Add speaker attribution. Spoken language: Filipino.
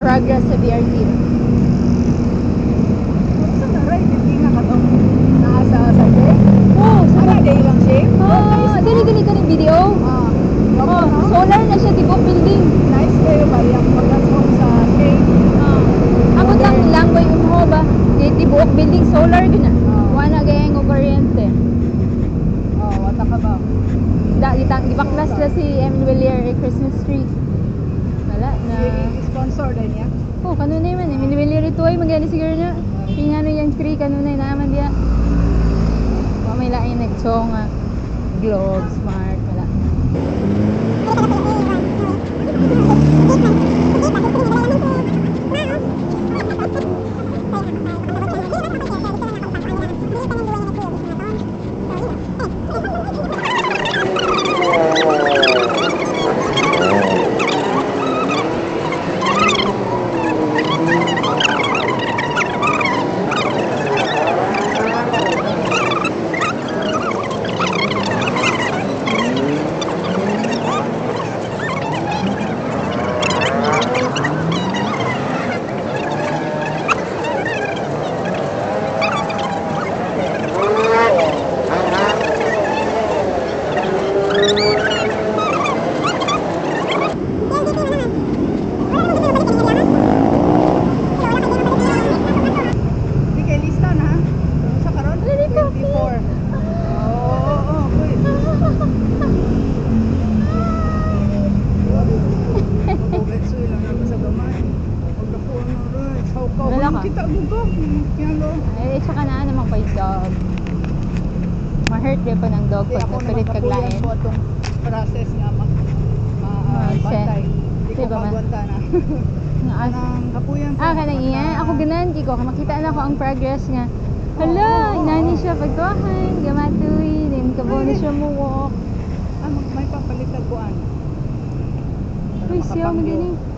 Speaker 1: Progress sa BRT.
Speaker 2: Sa naray, hindi nga ka nasa sa day.
Speaker 1: Oh,
Speaker 2: Sa day lang siya.
Speaker 1: dili ka ng video. Oh, solar na siya, tibok building.
Speaker 2: Nice kayo ba yung pagkasok sa cake?
Speaker 1: Ako lang boy mo ba? Tibok building solar gina. Wala gayeng og kuryente.
Speaker 2: Wata ka ba?
Speaker 1: Gibaklas la si Emil Villar Christmas tree. Wala na.
Speaker 2: Sponsor din niya?
Speaker 1: Oh, kanunay man Emil Villar ito ay magani siguro na. Ingano yung tree kanunay naman diya. May lain nagtsonga. Globe, smart, wala.
Speaker 2: Kita mo ba?
Speaker 1: Ay, tsaka na naman pa yung dog. Ma-hurt din pa ng dog pag nagpalit kaglain.
Speaker 2: Ako na itong process nga ma-bantay. Hindi ko
Speaker 1: Diba
Speaker 2: magwanta na. Kanang kapuyan ko.
Speaker 1: Kanang iya. Ako ganan, Kiko. Makita na ko ang progress nga. Hala, inani siya pagtuahan. Gamatoy. Kabo na siya muwok.
Speaker 2: May papalit na buwan.
Speaker 1: Uy, siya mo din eh.